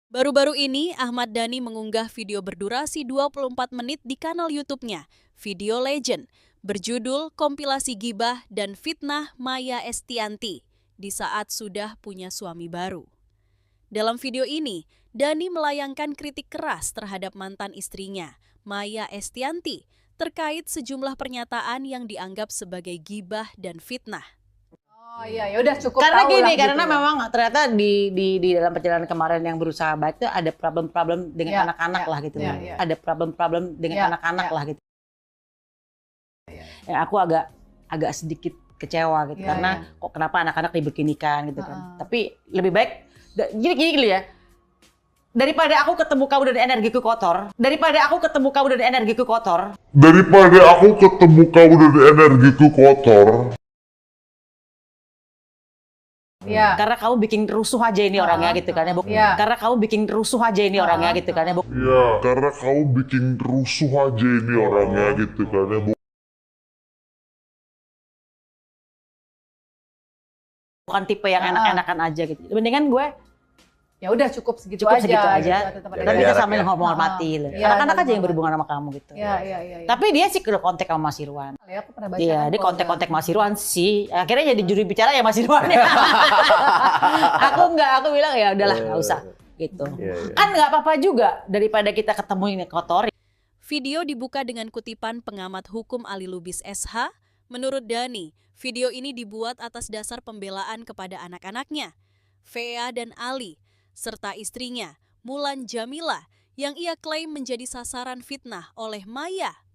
Baru-baru ini, Ahmad Dhani mengunggah video berdurasi 24 menit di kanal YouTube-nya, Video Legend, berjudul Kompilasi Gibah dan Fitnah Maya Estianty di saat sudah punya suami baru. Dalam video ini, Dhani melayangkan kritik keras terhadap mantan istrinya, Maya Estianty, terkait sejumlah pernyataan yang dianggap sebagai gibah dan fitnah. Oh iya, ya udah cukup karena tahu gini, lah karena gitu ya. memang ternyata di dalam perjalanan kemarin yang berusaha baik itu ada problem-problem dengan anak-anak lah gitu. Ada problem-problem dengan anak-anak lah gitu. Ya, aku agak sedikit kecewa gitu karena kok kenapa anak-anak dibikinikan gitu kan. Tapi lebih baik gini ya. Daripada aku ketemu kamu dan energiku kotor, daripada aku ketemu kamu dan energiku kotor, karena kamu bikin rusuh aja ini orangnya gitu kan ya. Karena kamu bikin rusuh aja ini orangnya gitu kan ya. Karena kamu bikin rusuh aja ini orangnya gitu kan ya. Bukan tipe yang enak-enakan aja gitu. Mendingan gue ya udah cukup segitu aja. Gitu, tapi kita sambil menghormati loh. Anak-anak aja yang berhubungan sama kamu gitu. Iya. Tapi dia sih udah kontak sama Mas Irwan. Ya, aku pernah baca. Iya, dia kontak Mas Irwan sih. Akhirnya jadi juri bicara ya Mas Irwan. Aku bilang ya udahlah nggak usah gitu. Kan nggak apa-apa juga daripada kita ketemu ini kotor. Video dibuka dengan kutipan pengamat hukum Ali Lubis SH. Menurut Dhani, video ini dibuat atas dasar pembelaan kepada anak-anaknya, Vea dan Ali, serta istrinya, Mulan Jamila, yang ia klaim menjadi sasaran fitnah oleh Maya.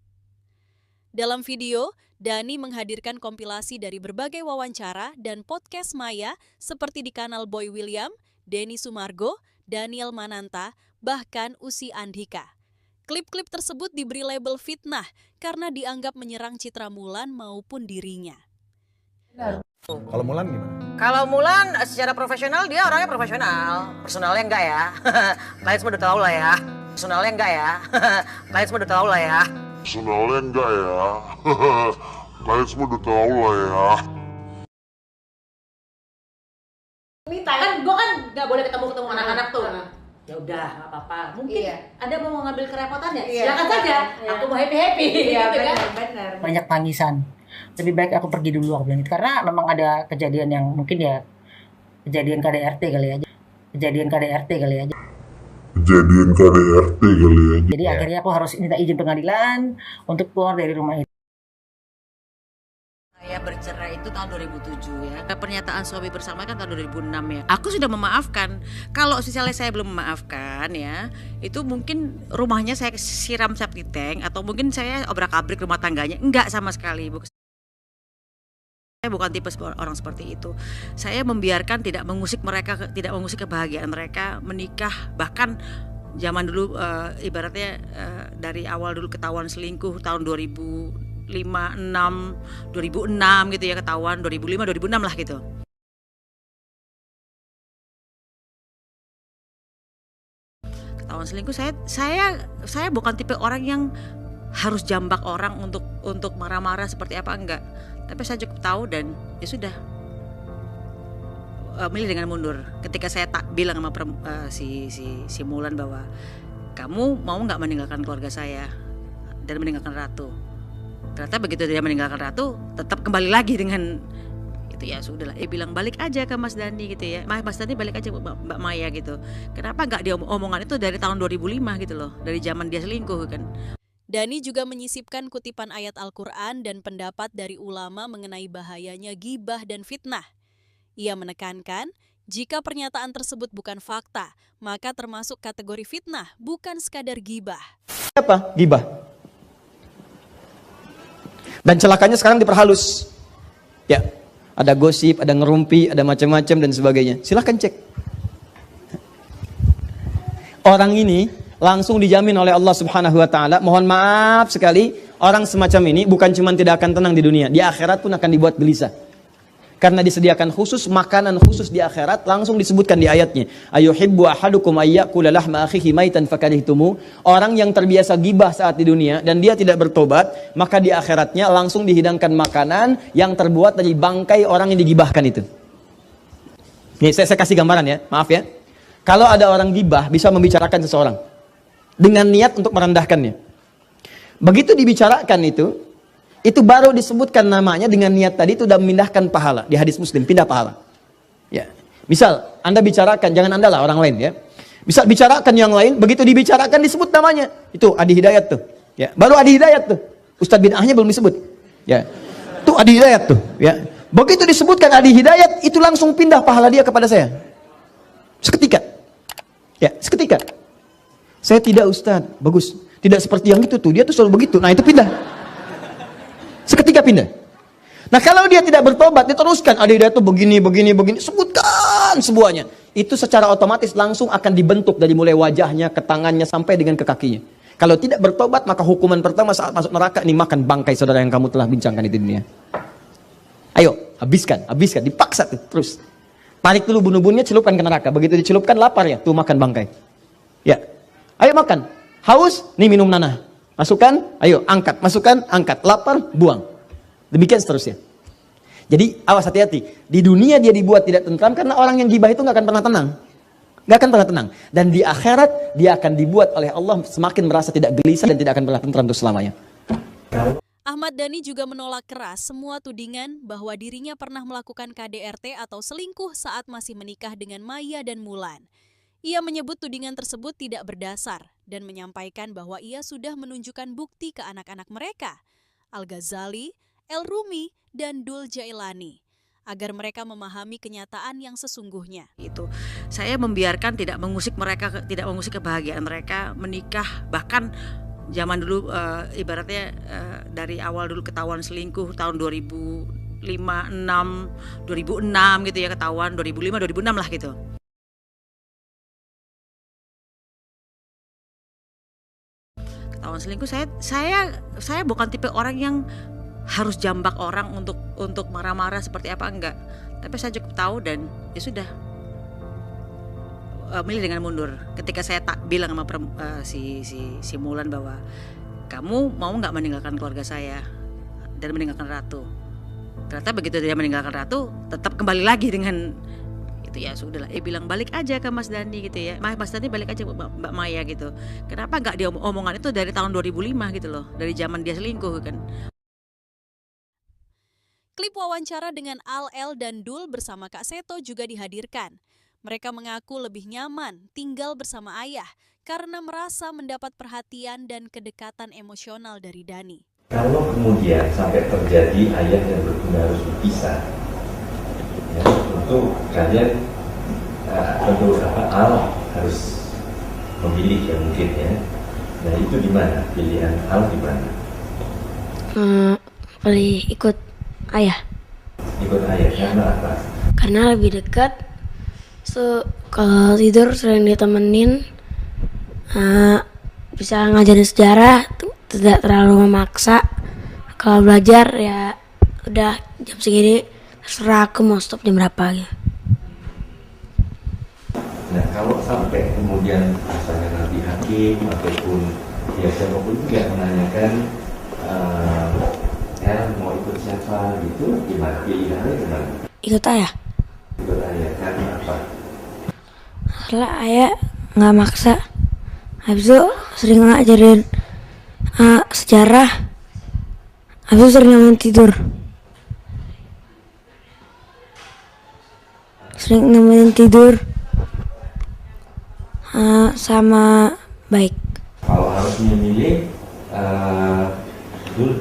Dalam video, Dhani menghadirkan kompilasi dari berbagai wawancara dan podcast Maya seperti di kanal Boy William, Denny Sumargo, Daniel Mananta, bahkan Usi Andhika. Klip-klip tersebut diberi label fitnah karena dianggap menyerang citra Mulan maupun dirinya. Kalau Mulan gimana? Kalau Mulan secara profesional dia orangnya profesional. Personalnya enggak ya. Kalian semua udah tahu lah ya. Personalnya enggak ya. Kalian semua udah tahu lah ya. Personalnya enggak ya. Kalian semua udah tahu lah ya. Kan gue kan nggak boleh ketemu anak-anak tuh. Ya udah nggak apa-apa. Mungkin Anda mau ngambil kerepotan ya? Silakan saja. Aku mau happy. Iya, gitu kan? benar. Banyak tangisan. Lebih baik aku pergi dulu, aku bilang gitu. Karena memang ada kejadian yang mungkin ya kejadian KDRT kali aja. Jadi akhirnya aku harus minta izin pengadilan untuk keluar dari rumah itu. Saya bercerai itu tahun 2007 ya. Pernyataan suami bersama kan tahun 2006 ya. Aku sudah memaafkan. Kalau misalnya saya belum memaafkan ya, itu mungkin rumahnya saya siram septic tank atau mungkin saya obrak-abrik rumah tangganya. Enggak sama sekali. Saya bukan tipe orang seperti itu. Saya membiarkan tidak mengusik mereka, tidak mengusik kebahagiaan mereka menikah. Bahkan zaman dulu ibaratnya dari awal dulu ketahuan selingkuh tahun 2005, 2006 gitu ya, ketahuan 2005, 2006 lah gitu. Ketahuan selingkuh, saya bukan tipe orang yang harus jambak orang untuk marah-marah seperti apa, enggak. Tapi saya cukup tahu dan ya sudah milih dengan mundur. Ketika saya tak bilang sama si Mulan bahwa kamu mau nggak meninggalkan keluarga saya dan meninggalkan Ratu. Ternyata begitu dia meninggalkan Ratu, tetap kembali lagi dengan itu ya sudahlah. Bilang balik aja ke Mas Dhani gitu ya. Mas Dhani balik aja Mbak Maya gitu. Kenapa nggak dia omongan itu dari tahun 2005 gitu loh, dari zaman dia selingkuh kan. Dhani juga menyisipkan kutipan ayat Al-Quran dan pendapat dari ulama mengenai bahayanya gibah dan fitnah. Ia menekankan, jika pernyataan tersebut bukan fakta, maka termasuk kategori fitnah, bukan sekadar gibah. Apa? Gibah. Dan celakanya sekarang diperhalus. Ya, ada gosip, ada ngerumpi, ada macam-macam dan sebagainya. Silahkan cek. Orang ini langsung dijamin oleh Allah Subhanahu wa taala. Mohon maaf sekali, orang semacam ini bukan cuma tidak akan tenang di dunia, di akhirat pun akan dibuat gelisah. Karena disediakan khusus makanan khusus di akhirat, langsung disebutkan di ayatnya. Ayuhibbu ahadukum ayyakula lahma akhihi maitan fakarihtumu. Orang yang terbiasa gibah saat di dunia dan dia tidak bertobat, maka di akhiratnya langsung dihidangkan makanan yang terbuat dari bangkai orang yang digibahkan itu. Nih, saya kasih gambaran ya, maaf ya. Kalau ada orang gibah bisa membicarakan seseorang dengan niat untuk merendahkannya. Begitu dibicarakan itu baru disebutkan namanya dengan niat tadi, itu sudah memindahkan pahala. Di hadis Muslim, pindah pahala. Ya. Misal Anda bicarakan, jangan Anda lah, orang lain ya. Bisa bicarakan yang lain, begitu dibicarakan disebut namanya. Itu Adi Hidayat tuh. Ya, baru Adi Hidayat tuh. Ustadz bid'ahnya belum disebut. Ya. Itu Adi Hidayat tuh, ya. Begitu disebutkan Adi Hidayat, itu langsung pindah pahala dia kepada saya. Seketika. Ya, seketika. Saya tidak Ustadz, bagus. Tidak seperti yang itu tuh, dia tuh selalu begitu. Nah, itu pindah. Seketika pindah. Nah, kalau dia tidak bertobat, diteruskan Adi Hidayat tuh begini, sebutkan semuanya. Itu secara otomatis langsung akan dibentuk dari mulai wajahnya, ke tangannya, sampai dengan ke kakinya. Kalau tidak bertobat, maka hukuman pertama saat masuk neraka ini makan bangkai saudara yang kamu telah bincangkan itu di dunia. Ayo, habiskan, dipaksa tuh, terus. Tarik dulu bunuh-bunuhnya, celupkan ke neraka. Begitu dicelupkan, lapar ya, tuh makan bangkai. Ya, ayo makan. Haus, nih minum nanah. Masukkan, ayo angkat, masukkan, angkat. Lapar, buang. Demikian seterusnya. Jadi awas, hati-hati. Di dunia dia dibuat tidak tentram karena orang yang gibah itu nggak akan pernah tenang. Nggak akan pernah tenang. Dan di akhirat dia akan dibuat oleh Allah semakin merasa tidak gelisah dan tidak akan pernah tentram untuk selamanya. Ahmad Dhani juga menolak keras semua tudingan bahwa dirinya pernah melakukan KDRT atau selingkuh saat masih menikah dengan Maya dan Mulan. Ia menyebut tudingan tersebut tidak berdasar dan menyampaikan bahwa ia sudah menunjukkan bukti ke anak-anak mereka, Al-Ghazali, El-Rumi, dan Dul Jailani, agar mereka memahami kenyataan yang sesungguhnya. Itu saya membiarkan, tidak mengusik kebahagiaan mereka menikah. Bahkan zaman dulu ibaratnya dari awal dulu ketahuan selingkuh tahun 2005, 2006 gitu ya, ketahuan 2005, 2006 lah gitu. Ketahuan selingkuh, saya bukan tipe orang yang harus jambak orang untuk marah-marah seperti apa, enggak. Tapi saya cukup tahu dan ya sudah, milih dengan mundur. Ketika saya tak bilang sama si Mulan bahwa kamu mau nggak meninggalkan keluarga saya dan meninggalkan Ratu. Ternyata begitu dia meninggalkan Ratu, tetap kembali lagi dengan itu, ya sudahlah. Bilang balik aja ke Mas Dhani gitu ya. Mas Dhani balik aja Mbak Maya gitu. Kenapa nggak dia omongan itu dari tahun 2005 gitu loh, dari zaman dia selingkuh kan. Klip wawancara dengan Al-El dan Dul bersama Kak Seto juga dihadirkan. Mereka mengaku lebih nyaman tinggal bersama ayah karena merasa mendapat perhatian dan kedekatan emosional dari Dhani. Kalau kemudian sampai terjadi ayah yang berbunda harus berpisah, ya, tentu kalian Al harus memilih ya mungkin ya. Nah itu di mana pilihan Al di mana? Pilih ikut ayah. Ikut ayah karena apa? Karena lebih dekat. Kalau tidur sering ditemenin, bisa ngajarin sejarah, tidak terlalu memaksa. Kalau belajar ya udah jam segini, terserah aku mau stop jam berapa ya. Nah kalau sampai kemudian misalnya nanti hakim ataupun ya siapapun juga menanyakan mau ikut siapa gitu, gimana pilihannya gimana? Ikut ayah. Ikut ayah karena apa? Karena ayah nggak maksa. Habis itu sering ngajarin sejarah. Habis itu sering nemenin tidur. Sering nemenin tidur sama baik. Kalau harus memilih, dulu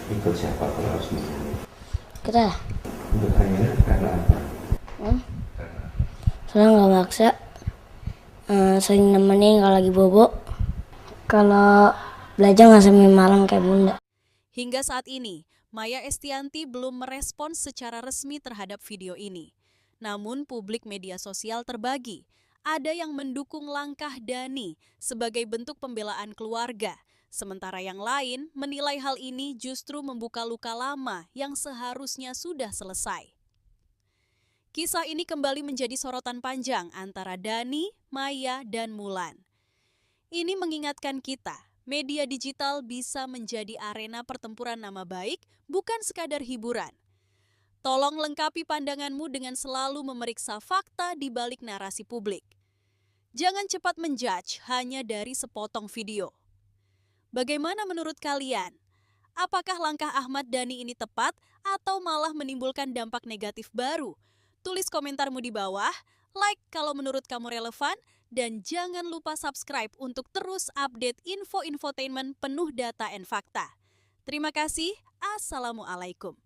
ikut siapa kalau harus memilih? Kita Ikut ayah karena apa? soalnya nggak maksa. Sering nemenin kalau lagi bobo. Kalau belajar nggak sampai malam kayak bunda. Hingga saat ini, Maya Estianty belum merespons secara resmi terhadap video ini. Namun publik media sosial terbagi. Ada yang mendukung langkah Dhani sebagai bentuk pembelaan keluarga. Sementara yang lain menilai hal ini justru membuka luka lama yang seharusnya sudah selesai. Kisah ini kembali menjadi sorotan panjang antara Dhani, Maya, dan Mulan. Ini mengingatkan kita, media digital bisa menjadi arena pertempuran nama baik, bukan sekadar hiburan. Tolong lengkapi pandanganmu dengan selalu memeriksa fakta di balik narasi publik. Jangan cepat menjudge hanya dari sepotong video. Bagaimana menurut kalian? Apakah langkah Ahmad Dhani ini tepat atau malah menimbulkan dampak negatif baru? Tulis komentarmu di bawah, like kalau menurut kamu relevan, dan jangan lupa subscribe untuk terus update info-infotainment penuh data and fakta. Terima kasih. Assalamualaikum.